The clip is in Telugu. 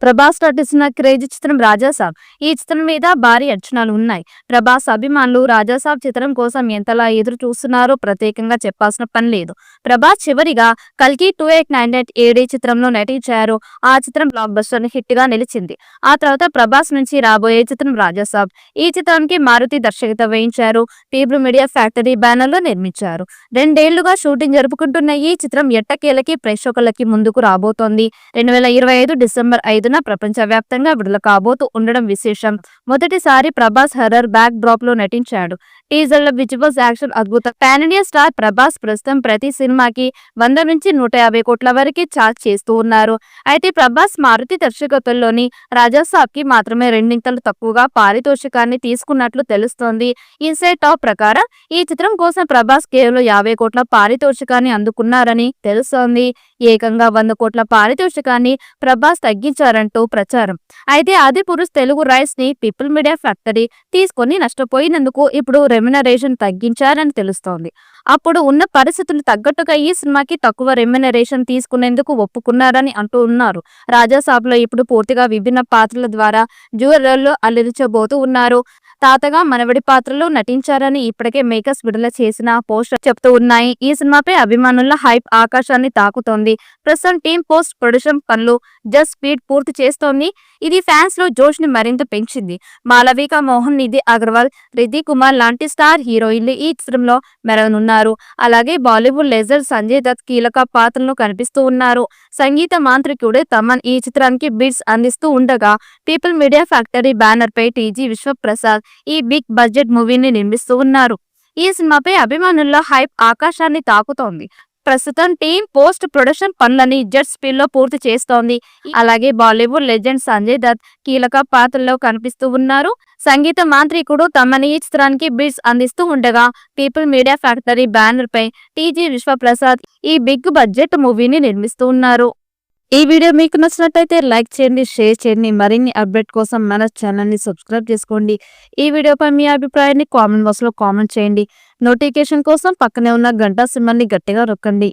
ప్రభాస్ నటిస్తున్న క్రేజీ చిత్రం రాజాసాబ్. ఈ చిత్రం మీద భారీ అంచనాలు ఉన్నాయి. ప్రభాస్ అభిమానులు రాజాసాబ్ చిత్రం కోసం ఎంతలా ఎదురు చూస్తున్నారో ప్రత్యేకంగా చెప్పాల్సిన పని లేదు. ప్రభాస్ చివరిగా కల్కి 2898 ఏడీ చిత్రంలో నటించారు. ఆ చిత్రం బ్లాక్ బస్టర్ హిట్ గా నిలిచింది. ఆ తర్వాత ప్రభాస్ నుంచి రాబోయే చిత్రం రాజాసాబ్. ఈ చిత్రానికి మారుతి దర్శకత్వం వహించారు. పీపుల్ మీడియా ఫ్యాక్టరీ బ్యానర్ లో నిర్మించారు. 2 ఏళ్లుగా షూటింగ్ జరుపుకుంటున్న ఈ చిత్రం ఎట్టకేలకి ప్రేక్షకులకి ముందుకు రాబోతోంది. 2025 డిసెంబర్ 5న ప్రపంచవ్యాప్తంగా విడుదల కాబోతూ ఉండడం విశేషం. మొదటిసారి ప్రభాస్ హర్రర్ బ్యాక్ డ్రాప్ లో నటించాడు. టీజర్ల విజువల్స్ యాక్షన్ అద్భుతం. పాన్ ఇండియా స్టార్ ప్రభాస్ ప్రస్తుతం ప్రతి సినిమాకి 100 నుంచి 150 కోట్ల వరకు చార్జ్ చేస్తూ ఉన్నారు. అయితే ప్రభాస్ మారుతి దర్శకత్వంలోని రాజాసాబ్ కి మాత్రమే రెండింతలు తక్కువగా పారితోషికాన్ని తీసుకున్నట్లు తెలుస్తోంది. ఇన్సైడ్ టాప్ ప్రకారం ఈ చిత్రం కోసం ప్రభాస్ కేవలం 50 కోట్ల పారితోషికాన్ని అందుకున్నారని తెలుస్తోంది. ఏకంగా 100 కోట్ల పారితోషికాన్ని ప్రభాస్ తగ్గించారంటూ ప్రచారం. అయితే ఆది పురుష్ తెలుగు రైట్స్ ని పీపుల్ మీడియా ఫ్యాక్టరీ తీసుకొని నష్టపోయినందుకు ఇప్పుడు రెమ్యునరేషన్ తగ్గించారని తెలుస్తోంది. అప్పుడు ఉన్న పరిస్థితులు తగ్గట్టుగా ఈ సినిమాకి తక్కువ రెమ్యునరేషన్ తీసుకునేందుకు ఒప్పుకున్నారని అంటూ ఉన్నారు. రాజాసాబ్ లో ఇప్పుడు పూర్తిగా విభిన్న పాత్రల ద్వారా జ్యువెలర్లో అలరించబోతూ ఉన్నారు. తాతగా మనవడి పాత్రలో నటించారని ఇప్పటికే మేకర్స్ విడుదల చేసిన పోస్టర్ చెప్తూ ఉన్నాయి. ఈ సినిమాపై అభిమానుల హైప్ ఆకాశాన్ని తాకుతోంది. ప్రస్తుతం టీమ్ పోస్ట్ ప్రొడక్షన్ పనులు జస్ట్ స్పీడ్ పూర్తి చేస్తోంది. ఇది ఫ్యాన్స్ లో జోష్ ని మరింత పెంచింది. మాలవిక మోహన్, నిధి అగర్వాల్, రిద్ధి కుమార్ లాంటి స్టార్ హీరోయిన్లు ఈ చిత్రంలో మెరవనున్నారు. అలాగే బాలీవుడ్ లెజెండ్ సంజయ్ దత్ కీలక పాత్రలో కనిపిస్తూ ఉన్నారు. సంగీత మాంత్రికుడు తమన్ ఈ చిత్రానికి బిట్స్ అందిస్తూ ఉండగా పీపుల్ మీడియా ఫ్యాక్టరీ బ్యానర్ పై టీజీ విశ్వప్రసాద్ ఈ బిగ్ బడ్జెట్ మూవీని నిర్మిస్తూ ఉన్నారు. ఈ సినిమాపై అభిమానుల హైప్ ఆకాశాన్ని తాకుతోంది. ప్రస్తుతం టీమ్ పోస్ట్ ప్రొడక్షన్ పనులని జెట్ స్పీడ్ లో పూర్తి చేస్తోంది. అలాగే బాలీవుడ్ లెజెండ్ సంజయ్ దత్ కీలక పాత్రలో కనిపిస్తూ ఉన్నారు. సంగీత మాంత్రికుడు తమని ఈ చిత్రానికి బిట్స్ అందిస్తూ ఉండగా పీపుల్ మీడియా ఫ్యాక్టరీ బ్యానర్ పై టీజీ విశ్వప్రసాద్ ఈ బిగ్ బడ్జెట్ మూవీని నిర్మిస్తూ ఉన్నారు. ఈ వీడియో మీకు నచ్చినట్లయితే లైక్ చేయండి, షేర్ చేయండి. మరిన్ని అప్డేట్ కోసం మన ఛానల్ ని సబ్స్క్రైబ్ చేసుకోండి. ఈ వీడియోపై మీ అభిప్రాయాన్ని కామెంట్ బాక్స్ లో కామెంట్ చేయండి. నోటిఫికేషన్ కోసం పక్కనే ఉన్న గంట సింబల్ ని గట్టిగా నొక్కండి.